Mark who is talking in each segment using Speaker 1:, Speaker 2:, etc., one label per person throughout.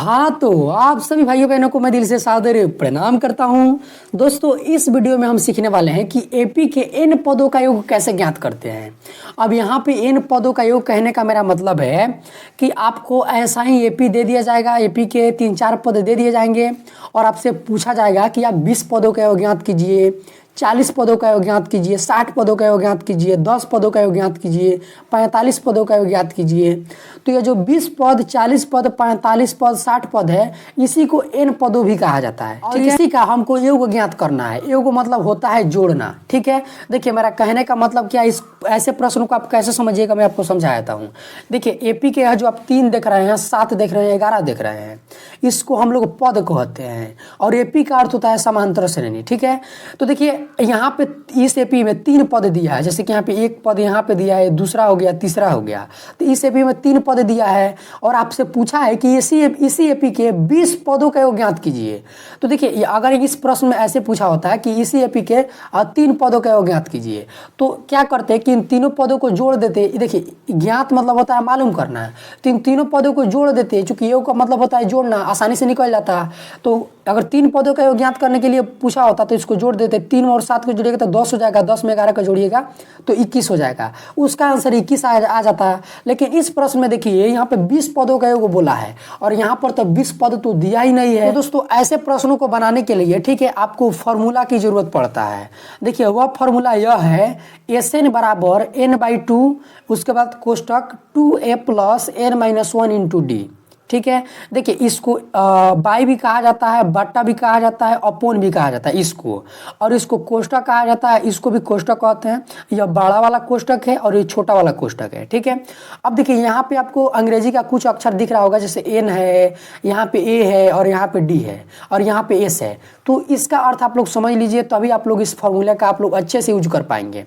Speaker 1: हाँ तो आप सभी भाइयों बहनों को मैं दिल से सादर प्रणाम करता हूँ। दोस्तों इस वीडियो में हम सीखने वाले हैं कि एपी के एन पदों का योग कैसे ज्ञात करते हैं। अब यहाँ पे एन पदों का योग कहने का मेरा मतलब है कि आपको ऐसा ही एपी दे दिया जाएगा, एपी के 3-4 पद दे दिए जाएंगे और आपसे पूछा जाएगा कि आप 20 पदों का योग ज्ञात कीजिए, 40 पदों का योग ज्ञात कीजिए, 60 पदों का योग ज्ञात कीजिए, 10 पदों का योग ज्ञात कीजिए, 45 पदों का योग ज्ञात कीजिए। तो ये जो 20 पद, 40 पद, 45 पद, 60 पद है, इसी को एन पदों भी कहा जाता है। और इसी का हमको योग ज्ञात करना है। योग मतलब होता है जोड़ना। ठीक है, देखिए मेरा कहने का मतलब क्या, इस ऐसे प्रश्नों को आप कैसे समझिएगा, मैं आपको समझाता हूँ। देखिए एपी के जो आप 3 देख रहे हैं, 7 देख रहे हैं, 11 देख रहे हैं, इसको हम लोग पद कहते हैं और एपी का अर्थ होता है समांतर श्रेणी। ठीक है, तो देखिए यहाँ पे इस एपी में 3 पद दिया है, जैसे कि यहाँ पे 1 पद यहाँ पे दिया है, दूसरा हो गया, तीसरा हो गया। तो इस एपी में 3 पद दिया है और आपसे पूछा है कि इसी एपी के 20 पदों का योग ज्ञात कीजिए। तो देखिए अगर इस प्रश्न में ऐसे पूछा होता है कि इसी एपी के 3 पदों का योग ज्ञात कीजिए, तो क्या करते हैं कि इन तीनों पदों को जोड़ देते। देखिए ज्ञात मतलब होता है मालूम करना है, तो इन तीनों पदों को जोड़ देते, चूंकि योग का मतलब होता है जोड़ना, आसानी से निकल जाता। तो अगर 3 पदों का योग ज्ञात करने के लिए पूछा होता तो इसको जोड़ देते, 3 और 7 को जोड़िएगा तो 10 हो जाएगा, 10 में 11 का जोड़िएगा तो 21 हो जाएगा, उसका आंसर 21 आ जाता है। लेकिन इस प्रश्न में देखिए यहाँ पे 20 पदों का योग बोला है और यहाँ पर तो 20 पद तो दिया ही नहीं है। तो दोस्तों ऐसे प्रश्नों को बनाने के लिए, ठीक है, आपको फॉर्मूला की जरूरत पड़ता है। देखिए वह फॉर्मूला यह है, एस एन बराबर n/2, उसके बाद कोष्टक 2a + n-1 इंटू डी। ठीक है, देखिए इसको बाई भी कहा जाता है, बट्टा भी कहा जाता है, अपोन भी कहा जाता है इसको, और इसको कोष्टक कहा जाता है, इसको भी कोष्टक कहते हैं। यह बड़ा वाला कोष्टक है और ये छोटा वाला कोष्टक है। ठीक है, अब देखिए यहाँ पे आपको अंग्रेजी का कुछ अक्षर दिख रहा होगा, जैसे एन है, यहाँ पे ए है और यहाँ पे डी है और यहाँ पे एस है। तो इसका अर्थ आप लोग समझ लीजिए, तभी आप लोग इस फॉर्मूले का आप लोग अच्छे से यूज कर पाएंगे।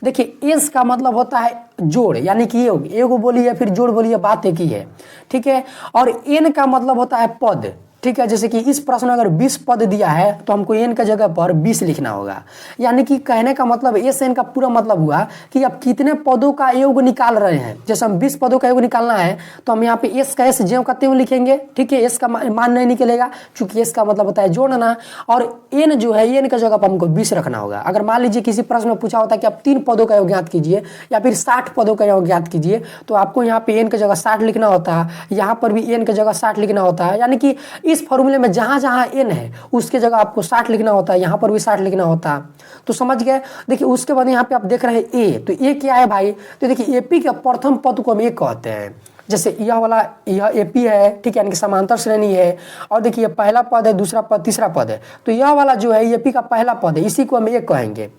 Speaker 1: देखिए एस का मतलब होता है जोड़, यानी कि एगो बोलिए फिर जोड़ बोलिए, बात एक ही है। ठीक है, और एन का मतलब होता है पद। ठीक है, जैसे कि इस प्रश्न में अगर 20 पद दिया है तो हमको एन का जगह पर 20 लिखना होगा। यानी कि कहने का मतलब एस एन का पूरा मतलब हुआ कि आप कितने पदों का योग निकाल रहे हैं। जैसे हम 20 पदों का योग निकालना है तो हम यहाँ पे एस का एस ज्यों का त्यों लिखेंगे। ठीक है, एस का मान नहीं निकलेगा, चूंकि एस का मतलब होता है जोड़ना, और एन जो है एन का जगह पर हमको 20 रखना होगा। अगर मान लीजिए किसी प्रश्न में पूछा होता है कि आप 3 पदों का योग ज्ञात कीजिए या फिर 60 पदों का योग ज्ञात कीजिए, तो आपको यहाँ पे एन का जगह 60 लिखना होता है, यहाँ पर भी एन का जगह 60 लिखना होता है। यानी कि इस फॉर्मूले में जहां जहां एन है उसके जगह आपको 60 लिखना होता है, यहाँ पर भी 60 लिखना होता है। तो समझ गए। देखिए उसके बाद यहाँ पे आप देख रहे हैं ए, तो ए क्या है भाई, तो देखिए एपी के प्रथम पद को हम ए कहते हैं। जैसे यह वाला यह एपी है, ठीक है, यानी कि समांतर श्रेणी है, और देखिए ये पहला पद है, दूसरा पद, तीसरा पद है, तो यह वाला जो है एपी का पहला पद है, इसी को हम ए कहेंगे।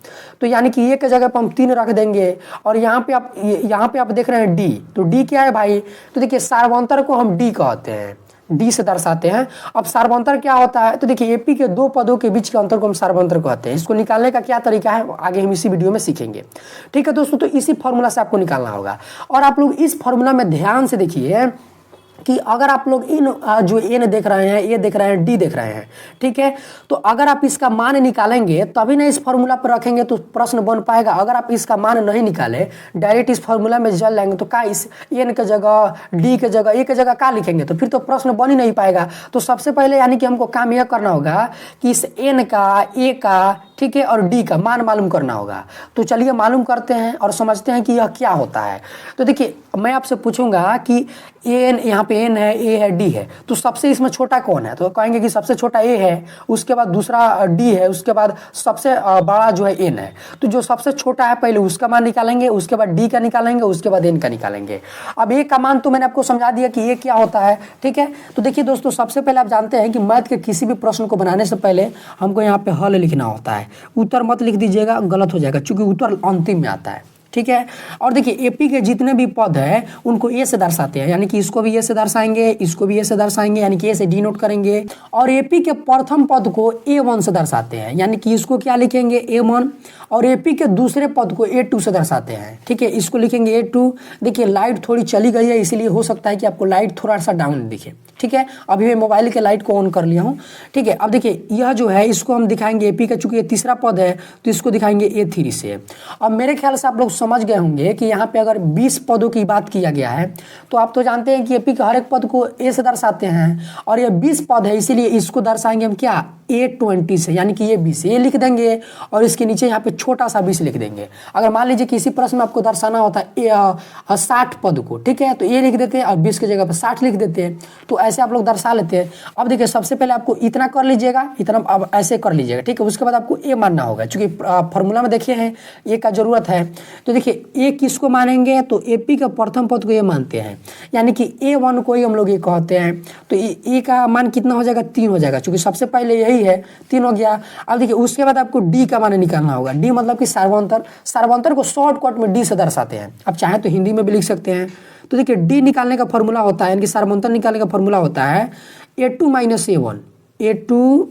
Speaker 1: तो यानी कि ए के जगह पर हम 3 रख देंगे। और यहाँ पे आप देख रहे हैं डी, तो डी क्या है भाई, तो देखिए सार्वंतर को हम डी कहते हैं, डी से दर्शाते हैं। अब सार्वंतर क्या होता है, तो देखिए एपी के 2 पदों के बीच के अंतर को हम सार्वंतर कहते हैं। इसको निकालने का क्या तरीका है आगे हम इसी वीडियो में सीखेंगे। ठीक है दोस्तों, तो इसी फॉर्मूला से आपको निकालना होगा। और आप लोग इस फॉर्मूला में ध्यान से देखिए कि अगर आप लोग इन जो एन देख रहे हैं, ए देख रहे हैं, डी देख रहे हैं, ठीक है, तो अगर आप इसका मान निकालेंगे तभी ना इस फॉर्मूला पर रखेंगे तो प्रश्न बन पाएगा। अगर आप इसका मान नहीं निकाले, डायरेक्ट इस फॉर्मूला में चल जाएंगे, तो क्या इस एन के जगह, डी के जगह, ए के जगह क्या लिखेंगे, तो फिर तो प्रश्न बन ही नहीं पाएगा। तो सबसे पहले यानी कि हमको काम यह करना होगा कि इस एन का, ए का, ठीक है, और डी का मान मालूम करना होगा। तो चलिए मालूम करते हैं और समझते हैं कि यह क्या होता है। तो देखिए मैं आपसे पूछूंगा कि एन, यहाँ पे एन है, ए है, डी है, तो सबसे इसमें छोटा कौन है, तो कहेंगे कि सबसे छोटा ए है, उसके बाद दूसरा डी है, उसके बाद सबसे बड़ा जो है एन है। तो जो सबसे छोटा है पहले उसका मान निकालेंगे, उसके बाद डी का निकालेंगे, उसके बाद एन का निकालेंगे। अब ए का मान तो मैंने आपको समझा दिया कि ये क्या होता है। ठीक है, तो देखिए दोस्तों सबसे पहले आप जानते हैं कि मैथ के किसी भी प्रश्न को बनाने से पहले हमको यहाँ पे हल लिखना होता है। उत्तर मत लिख दीजिएगा, गलत हो जाएगा, क्योंकि उत्तर अंतिम में आता है। ठीक है, और देखिए एपी के जितने भी पद है उनको ए से दर्शाते हैं, यानी कि इसको भी ए से दर्शाएंगे, इसको भी ए से दर्शाएंगे, यानी कि ए से डी नोट करेंगे। और एपी के प्रथम पद को A1 से दर्शाते हैं, यानी कि इसको क्या लिखेंगे, A1, और एपी के दूसरे पद को A2 से दर्शाते हैं। ठीक है, इसको लिखेंगे A2। देखिए लाइट थोड़ी चली गई है, इसीलिए हो सकता है कि आपको लाइट थोड़ा सा डाउन दिखे। ठीक है, अभी मैं मोबाइल के लाइट को ऑन कर लिया हूँ। ठीक है, अब देखिए यह जो है इसको हम दिखाएंगे एपी का, चूंकि ये तीसरा पद है तो इसको दिखाएंगे A3 से। अब मेरे ख्याल से आप लोग समझ गए होंगे कि यहाँ पे अगर 20 पदों की बात किया गया है तो आप तो जानते हैं कि एपी के हर एक पद को ए से दर्शाते हैं, और ये 20 पद है इसीलिए इसको दर्शाएंगे हम क्या, A20 से, यानी कि ये 20 ये लिख देंगे और इसके नीचे यहाँ पे छोटा सा 20 लिख देंगे। अगर मान लीजिए किसी प्रश्न में आपको दर्शाना होता है 60 पद को, ठीक है, तो ये लिख देते हैं और 20 की जगह पर 60 लिख देते हैं, तो ऐसे आप लोग दर्शा लेते हैं। अब देखिए सबसे पहले आपको इतना कर लीजिएगा, इतना अब ऐसे कर लीजिएगा, ठीक है। उसके बाद आपको ए मानना होगा, चूंकि फॉर्मूला में देखिए है ए का जरूरत है, तो देखिए ए किसको मानेंगे, तो एपी का प्रथम पद को ये मानते हैं, यानी कि A1 को ही हम लोग ये कहते हैं। तो ए का मान कितना हो जाएगा, 3 हो जाएगा, चूंकि सबसे पहले यही है, 3 हो गया। अब देखिए उसके बाद आपको डी का मान निकालना होगा। डी मतलब कि सार्वंतर, सार्वंतर को शॉर्टकट में डी से दर्शाते हैं, आप चाहे तो हिंदी में भी लिख सकते हैं। तो देखिए डी निकालने का फॉर्मूला होता है, यानी कि सार्वंतर निकालने का फॉर्मूला होता है A2 - A1, A2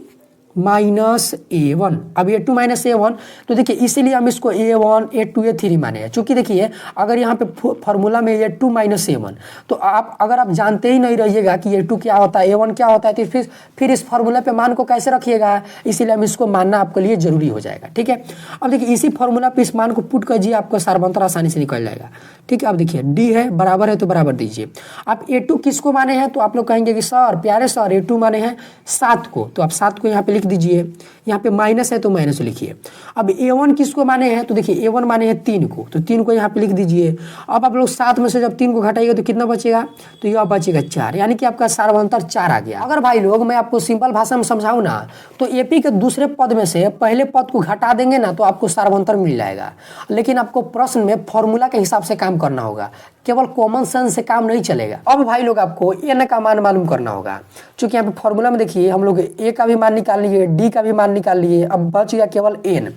Speaker 1: - A1। अब A2 - A1, तो देखिए इसीलिए हम इसको A1 A2 A3 माने हैं, चूंकि देखिए अगर यहाँ पे फॉर्मूला में A2 - A1, तो आप अगर आप जानते ही नहीं रहिएगा कि A2 क्या होता है, A1 क्या होता है, तो फिर इस फॉर्मूला पे मान को कैसे रखिएगा, इसीलिए हम इसको मानना आपके लिए जरूरी हो जाएगा, ठीक है। अब देखिए इसी फॉर्मूला पे इस मान को पुट कीजिए, आपको सार्वंतर आसानी से निकल जाएगा, ठीक है। अब देखिए डी है बराबर है तो बराबर दीजिए। आप A2 किसको माने हैं, तो आप लोग कहेंगे कि सर प्यारे सर A2 माने हैं 7 को, तो आप 7 को यहाँ पे लिख दीजिए, यहाँ पे माइनस है तो माइनस लिखिए। अब A1 किसको माने हैं, तो देखिए A1 माने हैं 3 को, तो 3 को यहाँ पे लिख दीजिए। अब आप लोग 7 में से जब 3 को घटाइएगा तो कितना बचेगा, तो यह बचेगा 4, यानी कि आपका सार्वंतर 4 आ गया। अगर भाई लोग मैं आपको सिंपल भाषा में समझाऊँ ना, तो एपी के दूसरे पद में से पहले पद को घटा देंगे ना तो आपको सार्वंतर मिल जाएगा, लेकिन आपको प्रश्न में फॉर्मूला के हिसाब से काम करना होगा, केवल कॉमन सेंस से काम नहीं चलेगा। अब भाई लोग आपको एन का मान मालूम करना होगा, क्योंकि यहाँ पे फॉर्मूला में देखिए हम लोग ए का भी मान निकाल लिए, डी का भी मान निकाल लिए, अब बच गया केवल एन।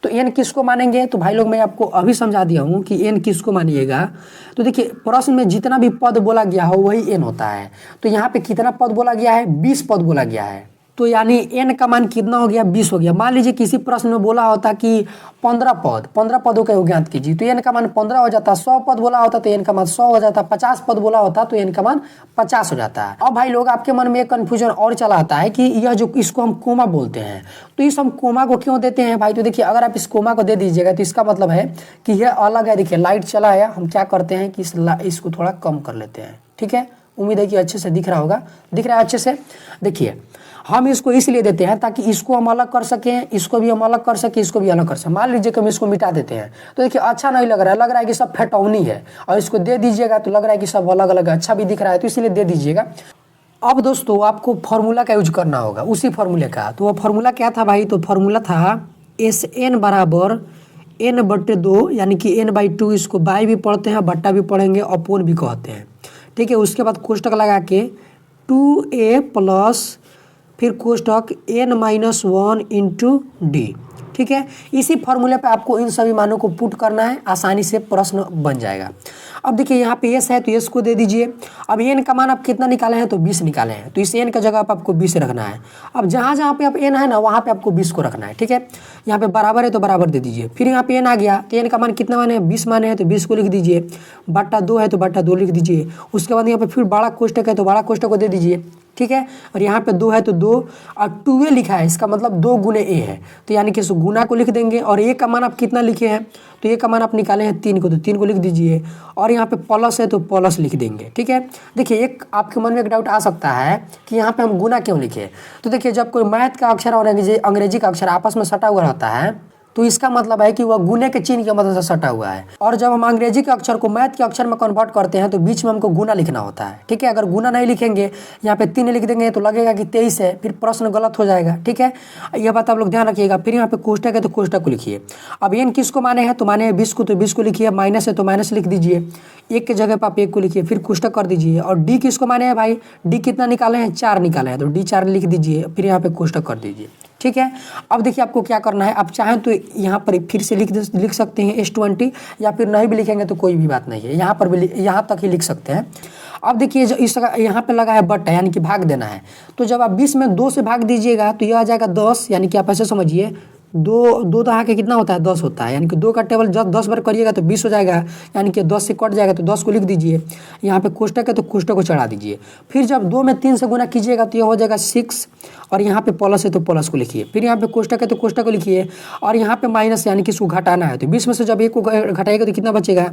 Speaker 1: तो एन किसको मानेंगे, तो भाई लोग मैं आपको अभी समझा दिया हूँ कि एन किसको मानिएगा। तो देखिए प्रश्न में जितना भी पद बोला गया हो वही एन होता है। तो यहाँ पे कितना पद बोला गया है, 20 पद बोला गया है, तो यानी एन का मान कितना हो गया, 20 हो गया। मान लीजिए किसी प्रश्न में बोला होता कि 15 पदों का योग ज्ञात कीजिए, तो एन का मान 15 हो जाता। 100 पद बोला होता तो एन का मान 100 हो जाता। 50 पद बोला होता तो एन का मान 50 हो जाता है। अब भाई लोग आपके मन में एक कन्फ्यूजन और चला आता है कि यह जो इसको हम कोमा बोलते हैं, तो इस हम कोमा को क्यों देते हैं भाई, तो देखिए अगर आप इस कोमा को दे दीजिएगा तो इसका मतलब है कि यह अलग है। देखिए लाइट चला है, हम क्या करते हैं कि इसको थोड़ा कम कर लेते हैं, ठीक है। उम्मीद है कि अच्छे से दिख रहा होगा, दिख रहा है अच्छे से। देखिए हम इसको इसलिए देते हैं ताकि इसको हम अलग कर सकें, इसको भी हम अलग कर सकें, इसको भी अलग कर सकें। मान लीजिए कि हम इसको मिटा देते हैं तो देखिए अच्छा नहीं लग रहा है कि सब फेटौनी है, और इसको दे दीजिएगा तो लग रहा है कि सब अलग अलग है, अच्छा भी दिख रहा है, तो इसीलिए दे दीजिएगा। अब दोस्तों आपको फॉर्मूला का यूज करना होगा, उसी फॉर्मूले का। तो वो फॉर्मूला क्या था भाई, तो फॉर्मूला था SN बराबर N/2, यानी कि N/2, इसको बाई भी पढ़ते हैं बट्टा भी पढ़ेंगे अपोन भी कहते हैं, ठीक है। उसके बाद कोष्टक लगा के 2A प्लस फिर कोष्टक N-1 इंटू डी, ठीक है। इसी फॉर्मूले पे आपको इन सभी मानों को पुट करना है, आसानी से प्रश्न बन जाएगा। अब देखिए यहाँ पे एस है तो एस को दे दीजिए। अब एन का मान आप कितना निकाले हैं, तो 20 निकाले हैं, तो इस एन का जगह आप आपको 20 रखना है। अब जहाँ जहाँ पे आप एन है ना वहाँ पे आपको 20 को रखना है, ठीक है। यहाँ पे बराबर है तो बराबर दे दीजिए। फिर यहाँ पे एन आ गया तो एन का मान कितना माने, 20 माने हैं तो 20 को लिख दीजिए। बट्टा 2 है तो बट्टा 2 लिख दीजिए। उसके बाद यहाँ पे फिर बड़ा कोष्टक है तो बड़ा कोष्टक को दे दीजिए, ठीक है। और यहाँ पे 2 है तो 2 और 2A लिखा है, इसका मतलब 2 गुने ए है, तो यानी कि इस गुना को लिख देंगे। और ए का मान आप कितना लिखे हैं, तो ए का मान आप निकाले हैं 3 को, तो 3 को लिख दीजिए। और यहाँ पे प्लस है तो प्लस लिख देंगे, ठीक है। देखिए एक आपके मन में एक डाउट आ सकता है कि यहाँ पे हम गुना क्यों लिखे, तो देखिए जब कोई मैथ का अक्षर और अंग्रेजी का अक्षर आपस में सटा हुआ रहता है तो इसका मतलब है कि वह गुने के चिन्ह की मदद से सटा हुआ है। और जब हम अंग्रेजी के अक्षर को मैथ के अक्षर में कन्वर्ट करते हैं तो बीच में हमको गुना लिखना होता है, ठीक है। अगर गुना नहीं लिखेंगे, यहाँ पे 3 लिख देंगे तो लगेगा कि 23 है, फिर प्रश्न गलत हो जाएगा, ठीक है। यह बात आप लोग ध्यान रखिएगा। फिर यहाँ पे कोष्टक है तो कोष्टक को लिखिए। अब एन किसको माने हैं, तो माने 20 को, तो 20 को लिखिए। माइनस है तो माइनस लिख दीजिए, 1 के जगह पर आप 1 को लिखिए, फिर कोष्टक कर दीजिए। और डी किसको माने हैं भाई, डी कितना निकाले हैं, 4 निकाले हैं, तो डी 4 लिख दीजिए, फिर यहाँ पे कोष्टक कर दीजिए, ठीक है। अब देखिए आपको क्या करना है, आप चाहें तो यहाँ पर फिर से लिख सकते हैं S20, या फिर नहीं भी लिखेंगे तो कोई भी बात नहीं है, यहाँ पर भी यहाँ तक ही लिख सकते हैं। अब देखिए जो इस यहाँ पे लगा है बट्टा, यानी कि भाग देना है, तो जब आप 20 में 2 से भाग दीजिएगा तो यह आ जाएगा 10, यानी कि आप ऐसे समझिए दो दो दहा के कितना होता है 10 होता है, यानी कि 2 का टेबल जब 10 बार करिएगा तो 20 हो जाएगा, यानी कि 10 से कट जाएगा तो 10 को लिख दीजिए। यहाँ पे कोष्टक है तो कोष्टक को चढ़ा दीजिए। फिर जब 2 में 3 से गुना कीजिएगा तो यह हो जाएगा 6, और यहाँ पे प्लस है तो प्लस को लिखिए। फिर यहाँ पे कोष्टक है तो कोष्टक को लिखिए, और यहाँ पे माइनस यानी कि इसको घटाना है, तो 20 में से जब 1 को घटाएगा तो कितना बचेगा,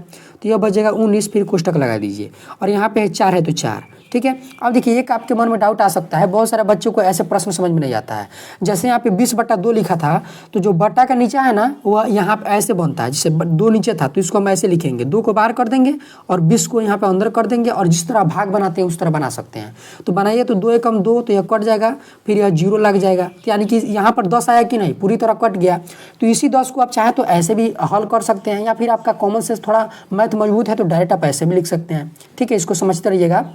Speaker 1: तो यह बचेगा 19। फिर कोष्टक लगा दीजिए, और यहाँ पे 4 है तो 4। ठीक है। अब देखिए एक आपके मन में डाउट आ सकता है, बहुत सारे बच्चों को ऐसे प्रश्न समझ में नहीं आता है। जैसे यहाँ पे 20/2 लिखा था, तो जो बट्टा का नीचे है ना वह यहाँ पे ऐसे बनता है, जैसे 2 नीचे था तो इसको हम ऐसे लिखेंगे, 2 को बाहर कर देंगे और 20 को यहाँ पे अंदर कर देंगे, और जिस तरह भाग बनाते हैं उस तरह बना सकते हैं। तो बनाइए, तो 2 एकम 2, तो यह कट जाएगा, फिर यह 0 लग जाएगा, यानी कि यहाँ पर 10 आया कि नहीं, पूरी तरह कट गया। तो इसी 10 को आप चाहे तो ऐसे भी हल कर सकते हैं, या फिर आपका कॉमन सेंस थोड़ा मैथ मजबूत है तो डायरेक्ट आप ऐसे भी लिख सकते हैं। ठीक है, इसको समझते रहिएगा।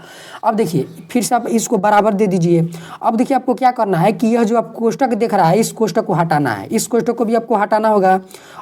Speaker 1: अब देखिए फिर से आप इसको बराबर दे दीजिए। अब देखिए आपको क्या करना है कि यह जो आप कोष्टक देख रहा है, इस कोष्टक को हटाना है, इस कोष्टक को भी आपको हटाना होगा,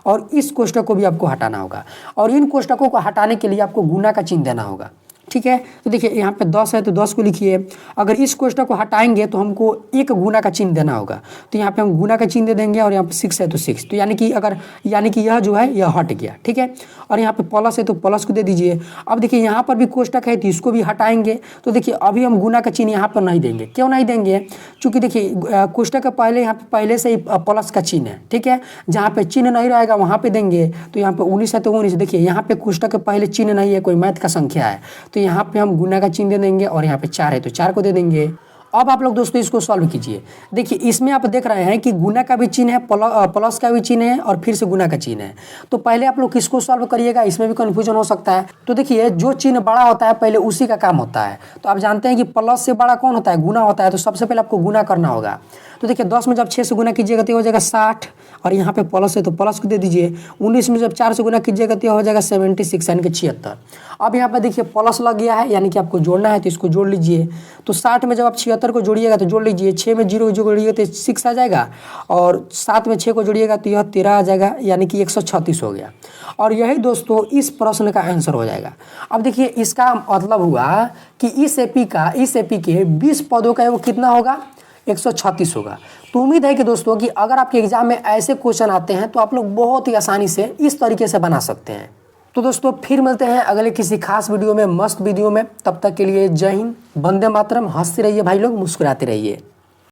Speaker 1: और इस कोष्टक को भी आपको हटाना होगा, और इन कोष्टकों को हटाने के लिए आपको गुना का चिन्ह देना होगा। ठीक है, तो देखिए यहाँ पे 10 है तो 10 को लिखिए। अगर इस कोष्टक को हटाएंगे तो हमको एक गुना का चिन्ह देना होगा, तो यहाँ पे हम गुना का चिन्ह दे देंगे, और यहाँ पे 6 है तो 6, तो यानी कि यह जो है यह हट गया। ठीक है, और यहाँ पे प्लस है तो प्लस को दे दीजिए। अब देखिए यहाँ पर भी कोष्टक है तो इसको भी हटाएंगे, तो देखिए अभी हम गुना का चिन्ह यहाँ पर नहीं देंगे। क्यों नहीं देंगे, चूँकि देखिए कोष्टक के पहले यहाँ पे पहले से ही प्लस का चिन्ह है। ठीक है, जहाँ पे चिन्ह नहीं रहेगा वहाँ पे देंगे, तो यहाँ पे 19 है तो 19। देखिए यहाँ पे कोष्टक के पहले चिन्ह नहीं है, कोई मैथ का संख्या है, तो यहाँ पे हम गुना का चिन्ह दे देंगे, और यहाँ पे 4 है तो 4 को दे देंगे। अब आप लोग दोस्तों इसको सॉल्व कीजिए। देखिए इसमें आप देख रहे हैं कि गुना का भी चिन्ह है, प्लस का भी चिन्ह है, और फिर से गुना का चिन्ह है। तो पहले आप लोग किसको सॉल्व करिएगा, इसमें भी कन्फ्यूजन हो सकता है। तो देखिए जो चिन्ह बड़ा होता है पहले उसी का काम होता है। तो आप जानते हैं कि प्लस से बड़ा कौन होता है, गुना होता है, तो सबसे पहले आपको गुना करना होगा। तो देखिए 10 में जब 6 से गुना कीजिएगा तो हो जाएगा 60, और यहाँ पे प्लस है तो प्लस को दे दीजिए। 19 में जब 4 से गुना कीजिएगा तो हो जाएगा 76 यानी कि 76। अब यहाँ पे देखिए प्लस लग गया है, यानी कि आपको जोड़ना है तो इसको जोड़ लीजिए। तो 60 में जब आप 76 को जोड़िएगा तो जोड़ लीजिए, 6 में 0 जोड़िएगा तो 6 आ जाएगा, और 7 में 6 को जोड़िएगा तो यह 13 आ जाएगा, यानी कि 136 हो गया। और यही दोस्तों इस प्रश्न का आंसर हो जाएगा। अब देखिए इसका मतलब हुआ कि इस एपी के 20 पदों का वो कितना होगा, 136 होगा। तो उम्मीद है कि दोस्तों कि अगर आपके एग्जाम में ऐसे क्वेश्चन आते हैं तो आप लोग बहुत ही आसानी से इस तरीके से बना सकते हैं। तो दोस्तों फिर मिलते हैं अगले किसी खास वीडियो में, मस्त वीडियो में। तब तक के लिए जय हिंद, वंदे मातरम। हंसते रहिए भाई लोग, मुस्कुराते रहिए।